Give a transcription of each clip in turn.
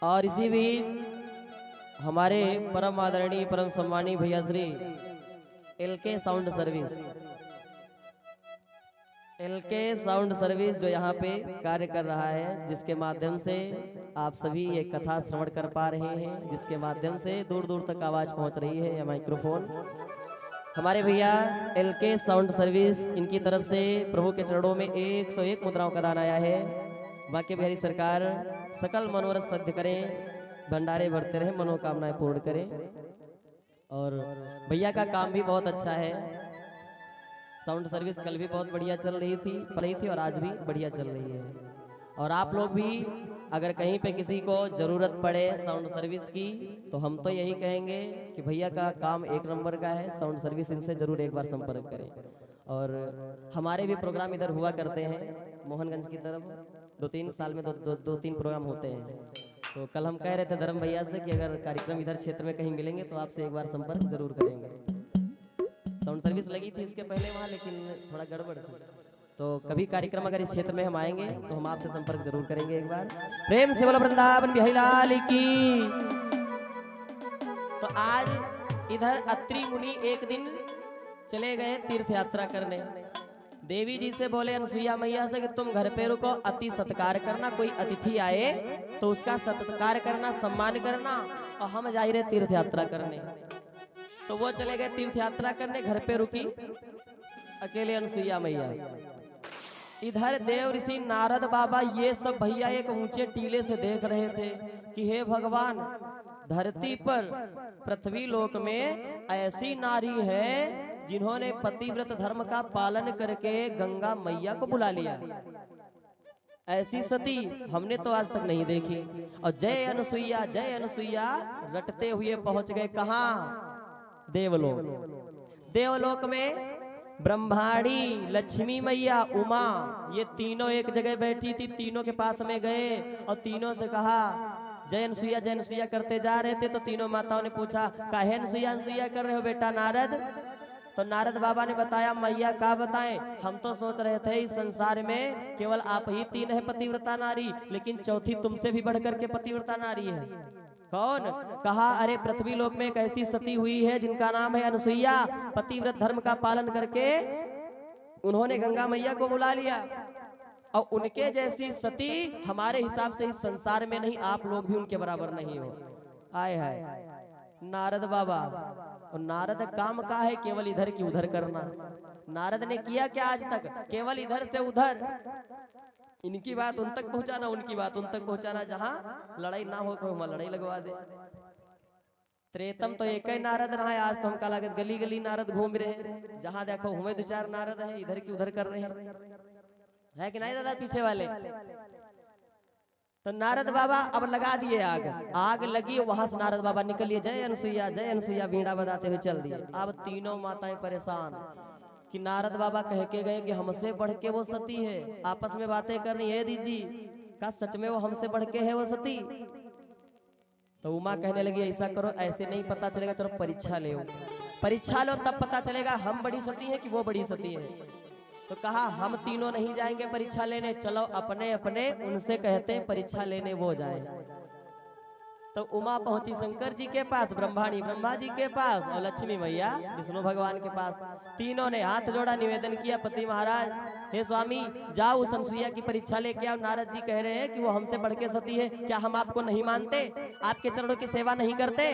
और इसी बीच हमारे परम आदरणीय परम सम्मानी भैया श्री एलके साउंड सर्विस जो यहाँ पे कार्य कर रहा है, जिसके माध्यम से आप सभी ये कथा श्रवण कर पा रहे हैं, जिसके माध्यम से दूर दूर तक आवाज पहुंच रही है। यह माइक्रोफोन हमारे भैया एलके साउंड सर्विस, इनकी तरफ से प्रभु के चरणों में 101 मुद्राओं का दान आया है। बाकी बिहारी सरकार सकल मनोरथ सिद्ध करें, भंडारे भरते रहे, मनोकामनाएं पूर्ण करें। और भैया का काम भी बहुत अच्छा है। साउंड सर्विस कल भी बहुत बढ़िया चल रही थी और आज भी बढ़िया चल रही है। और आप लोग भी अगर कहीं पे किसी को जरूरत पड़े साउंड सर्विस की, तो हम तो यही कहेंगे कि भैया का काम एक नंबर का है। साउंड सर्विस इनसे जरूर एक बार संपर्क करें। और हमारे भी प्रोग्राम इधर हुआ करते हैं मोहनगंज की तरफ, 2-3 साल में दो तीन प्रोग्राम होते हैं। तो कल हम कह रहे थे धर्म भैया से कि अगर कार्यक्रम इधर क्षेत्र में कहीं मिलेंगे तो आपसे एक बार संपर्क जरूर करेंगे। साउंड सर्विस लगी थी इसके पहले वहाँ, लेकिन थोड़ा गड़बड़ था। तो कभी कार्यक्रम अगर इस क्षेत्र में हम आएंगे तो हम आपसे संपर्क जरूर करेंगे। एक बार प्रेम से बोलो वृंदावन बिहारी लाल की। तो आज इधर अत्रि मुनि एक दिन चले गए तीर्थ यात्रा करने। देवी जी से बोले अनसुईया मैया से कि तुम घर पे रुको, अति सत्कार करना, कोई अतिथि आए तो उसका सत्कार करना, सम्मान करना, और हम जा रहे तीर्थ यात्रा करने। तो वो चले गए तीर्थ यात्रा करने, घर पे रुकी अकेले अनसुईया मैया। इधर देव ऋषि नारद बाबा ये सब भैया एक ऊंचे टीले से देख रहे थे कि हे भगवान, धरती पर पृथ्वी लोक में ऐसी नारी है जिन्होंने पतिव्रत धर्म का पालन करके गंगा मैया को बुला लिया। ऐसी सती हमने तो आज तक नहीं देखी। और जय अनुसुईया रटते हुए पहुंच गए कहां? देवलोक। देवलोक में ब्रह्माणी, लक्ष्मी मैया, उमा, ये तीनों एक जगह बैठी थी। तीनों के पास में गए और तीनों से कहा जय अनुसुईया करते जा रहे थे। तो तीनों माताओं ने पूछा काहे अनुसुईया कर रहे हो बेटा नारद? तो नारद बाबा ने बताया मैया का बताएं, हम तो सोच रहे थे इस संसार में केवल आप ही 3 है पतिव्रता नारी, लेकिन चौथी तुमसे भी बढ़कर के पतिव्रता नारी है। कौन? कहा अरे पृथ्वी लोक में एक ऐसी सती हुई है जिनका नाम है अनुसुईया। पतिव्रत धर्म का पालन करके उन्होंने गंगा मैया को बुला लिया। और उनके जैसी सती हमारे हिसाब से इस संसार में नहीं, आप लोग भी उनके बराबर नहीं हो। आए है नारद बाबा। और नारद काम का है केवल इधर की उधर करना। नारद ने किया क्या आज तक? केवल इधर से उधर, इनकी बात उन तक पहुंचाना, उनकी बात उन तक पहुंचाना। जहां लड़ाई ना हो वहां लड़ाई लगवा दे। त्रेतम तो एक ही नारद रहा है, आज तो हमका लागत गली गली नारद घूम रहे। जहां देखो हुए 2-4 नारद है, इधर की उधर कर रहे हैं कि नहीं दादा पीछे वाले? तो नारद बाबा अब लगा दिए आग लगी, वहां से नारद बाबा निकलिए जय अनुसुईया बीड़ा बजाते हुए चल दिए। अब तीनों माताएं परेशान कि नारद बाबा कह के गए कि हमसे बढ़ के वो सती है। आपस में बातें कर रही है दीजी का सच में वो हमसे बढ़ के है वो सती? तो उमा कहने लगी ऐसा करो, ऐसे नहीं पता चलेगा, चलो परीक्षा लो तब पता चलेगा हम बड़ी सती है कि वो बड़ी सती है। तो कहा हम तीनों नहीं जाएंगे परीक्षा लेने, चलो अपने अपने उनसे कहते हैं परीक्षा लेने वो जाए। तो उमा पहुंची शंकर जी के पास, ब्रह्मा जी के पास, और लक्ष्मी मैया विष्णु भगवान के पास। तीनों ने हाथ जोड़ा, निवेदन किया पति महाराज हे स्वामी जाओ उस अनुसुईया की परीक्षा लेके आओ। नारद जी कह रहे हैं कि वो हमसे बढ़ के सती है, क्या हम आपको नहीं मानते? आपके चरणों की सेवा नहीं करते?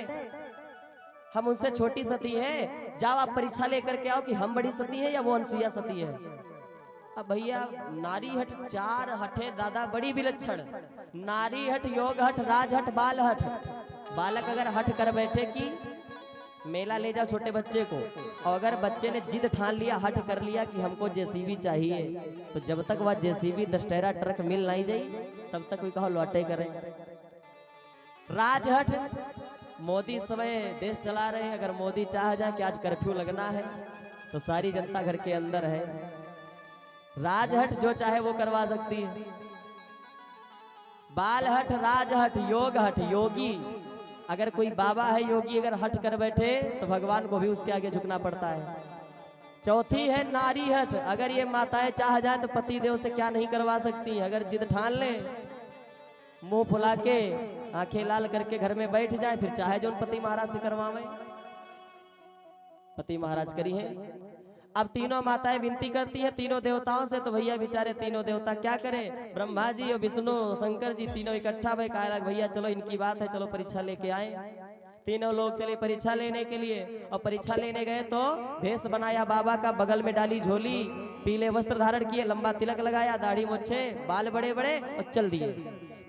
हम उनसे छोटी सती है, जाओ आप परीक्षा लेकर के आओ कि हम बड़ी सती है या वो अनुसुईया सती है। अब भैया नारी हट 4 हट है दादा, बड़ी विलक्षण। नारी हट, योग हट, राज हट, बाल हट। बालक अगर हट कर बैठे कि मेला ले जाओ छोटे बच्चे को, और अगर बच्चे ने जिद ठान लिया, हट कर लिया कि हमको जेसीबी चाहिए, तो जब तक वह जेसीबी 10 टायरा ट्रक मिल नहीं जाई तब तक कोई कहो लौटे करें। राजहट, मोदी समय देश चला रहे हैं, अगर मोदी चाह जाए कि आज कर्फ्यू लगना है तो सारी जनता घर के अंदर है। राजहट जो चाहे वो करवा सकती है। बालहट, राजहट, योग हट, योगी अगर कोई बाबा है योगी अगर हट कर बैठे तो भगवान को भी उसके आगे झुकना पड़ता है। चौथी है नारी हट, अगर ये माताएं चाह जाए तो पति देव से क्या नहीं करवा सकती, अगर जिद ठान ले मुंह फुला के आंखें लाल करके घर में बैठ जाए, फिर चाहे जो पति महाराज से करवावे। पति महाराज करी है। अब तीनों माताएं विनती करती हैं तीनों देवताओं से, तो भैया बेचारे तीनों देवता क्या करें, ब्रह्मा जी और विष्णु शंकर जी तीनों इकट्ठा भय कहा भैया चलो इनकी बात है, चलो परीक्षा लेके आए। तीनों लोग चले परीक्षा लेने के लिए, और परीक्षा लेने गए तो भेष बनाया बाबा का, बगल में डाली झोली, पीले वस्त्र धारण किए, लंबा तिलक लगाया, दाढ़ी मोछे, बाल बड़े बड़े, और चल दिए।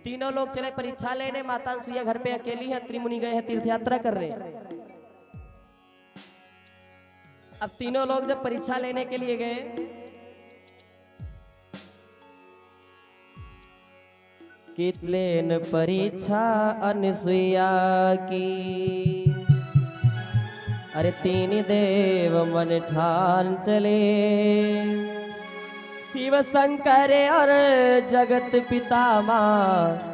तीनों लोग चले परीक्षा लेने। माता अनसुईया घर पे अकेली है, त्रिमुनि गए हैं तीर्थ यात्रा कर रहे हैं। अब तीनों लोग जब परीक्षा लेने के लिए गए, कितलेन परीक्षा अनसुईया की, अरे तीन देव मन ठान चले, शिव शंकर और जगत पितामा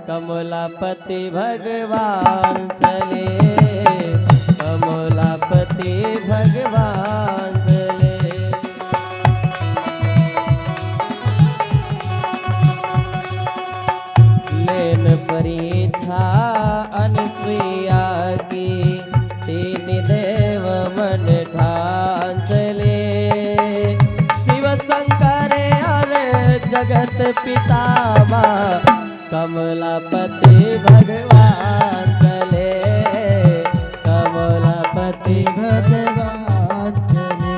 कमलापति भगवान चले, कमलापति भगवान चले। लेन परीक्षा अनसुईया की, तीन देव मन ठान चले, शिव शंकर और जगत पितामा कमलापति भगवान चले, कमलापति भगवान चले।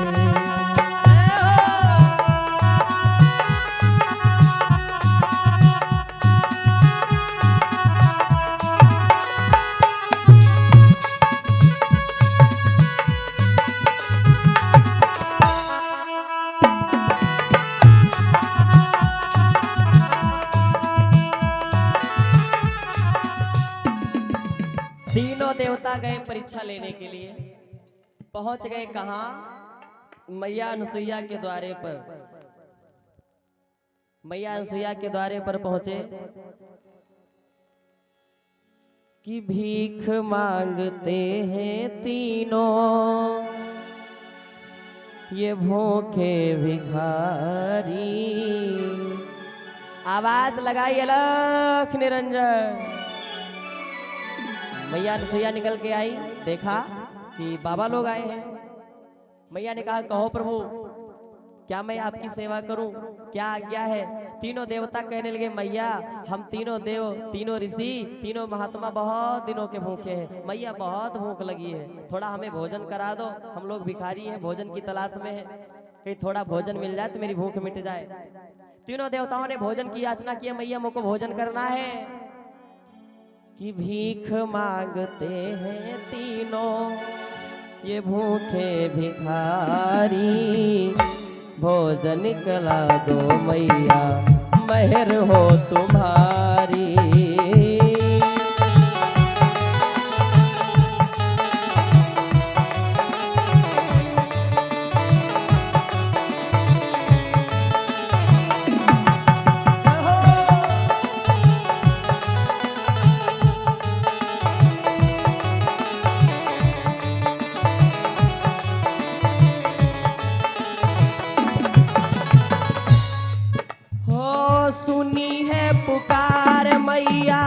तीनों देवता गए परीक्षा लेने के लिए। पहुंच गए कहां, मैया अनसुईया के द्वारे पर। मैया अनसुईया के द्वारे पर पहुंचे कि भीख मांगते हैं तीनों ये भूखे भिखारी। आवाज लगाई अलख निरंजन। मैया अनसुईया निकल के आई, देखा कि बाबा लोग आए हैं। मैया ने कहा कहो प्रभु क्या मैं आपकी सेवा करूं, क्या आज्ञा है। तीनों देवता कहने लगे मैया हम तीनों देव, तीनों ऋषि, तीनों महात्मा बहुत दिनों के भूखे हैं। मैया बहुत भूख लगी है, थोड़ा हमें भोजन करा दो, हम लोग भिखारी हैं, भोजन की तलाश में है, कहीं थोड़ा भोजन मिल जाए तो मेरी भूख मिट जाए। तीनों देवताओं ने भोजन की याचना की, मैया मुझको भोजन करना है। कि भीख मांगते हैं तीनों ये भूखे भिखारी, भोजन निकला दो मैया मेहर हो तुम्हारी। सुनी है पुकार मैया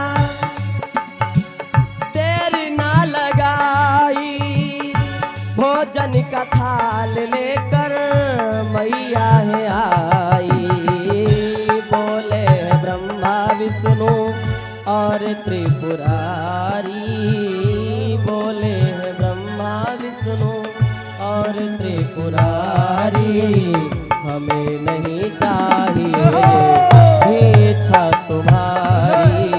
देर ना लगाई, भोजन का थाल लेकर मैया है आई। बोले ब्रह्मा विष्णु और त्रिपुरारी, बोले ब्रह्मा विष्णु और त्रिपुरारी। हमें नहीं चाहिए इच्छा तुम्हारी।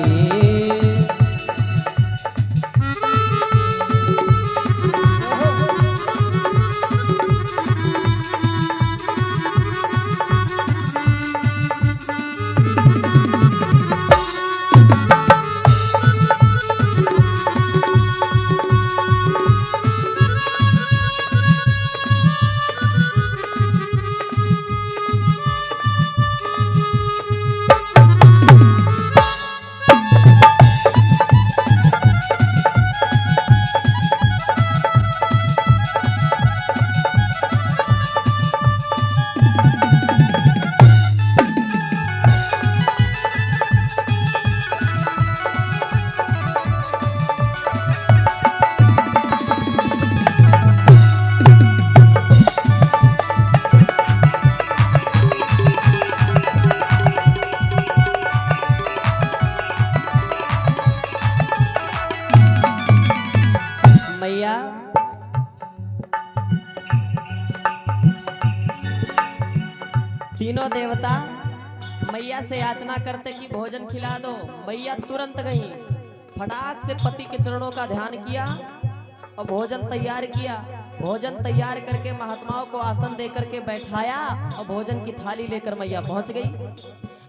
तीनों देवता मैया से याचना करते कि भोजन खिला दो। मैया तुरंत गई, फटाक से पति के चरणों का ध्यान किया और भोजन तैयार किया। भोजन तैयार करके महात्माओं को आसन देकर के बैठाया और भोजन की थाली लेकर मैया पहुंच गई।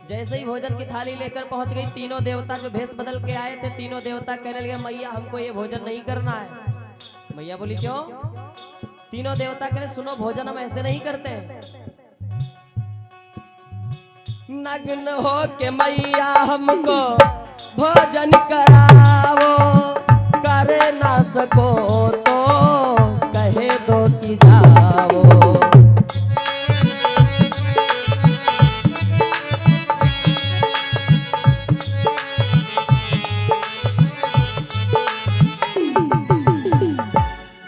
जैसे ही भोजन की थाली लेकर पहुंच गई, तीनों देवता जो भेष बदल के आए थे, तीनों देवता कहने लगे मैया हमको ये भोजन नहीं करना है। मैया बोली क्यों? तीनों देवता कहने सुनो, भोजन हम ऐसे नहीं करते। नग्न हो के मैया हमको भोजन कराओ, करे ना सको तो कहे दो कि जाओ।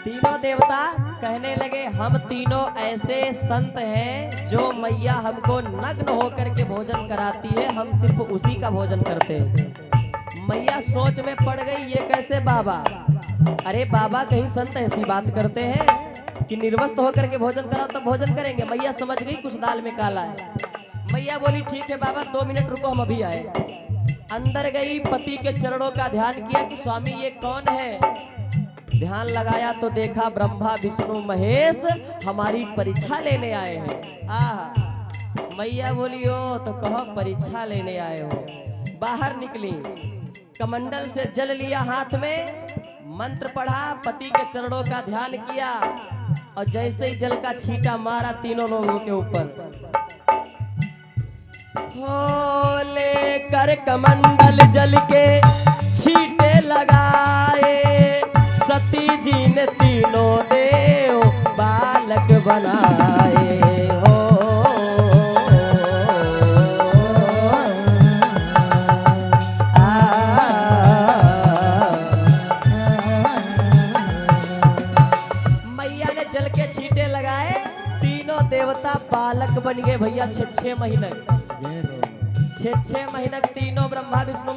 तीनों देवता कहने लगे हम तीनों ऐसे संत हैं जो मैया हमको नग्न होकर के भोजन कराती है, हम सिर्फ उसी का भोजन करते हैं। मैया सोच में पड़ गई, ये कैसे बाबा? अरे बाबा कहीं संत ऐसी बात करते हैं कि निर्वस्त्र होकर के भोजन कराओ तो भोजन करेंगे? मैया समझ गई कुछ दाल में काला है। मैया बोली ठीक है बाबा, 2 मिनट रुको, हम अभी आए। अंदर गई, पति के चरणों का ध्यान किया कि स्वामी ये कौन है। ध्यान लगाया तो देखा ब्रह्मा विष्णु महेश हमारी परीक्षा लेने आए हैं। आह, मैया बोली ओ तो कहो परीक्षा लेने आए हो। बाहर निकली, कमंडल से जल लिया हाथ में, मंत्र पढ़ा, पति के चरणों का ध्यान किया और जैसे ही जल का छींटा मारा तीनों लोगों के ऊपर, हो लेकर कमंडल जल के छींटे लगाए, सती जी ने तीनों देव बालक बनाए। हो मैया ने जल के छींटे लगाए, तीनों देवता बालक बन गए भैया। 6 महीने 6 महीने तीनों ब्रह्मा विष्णु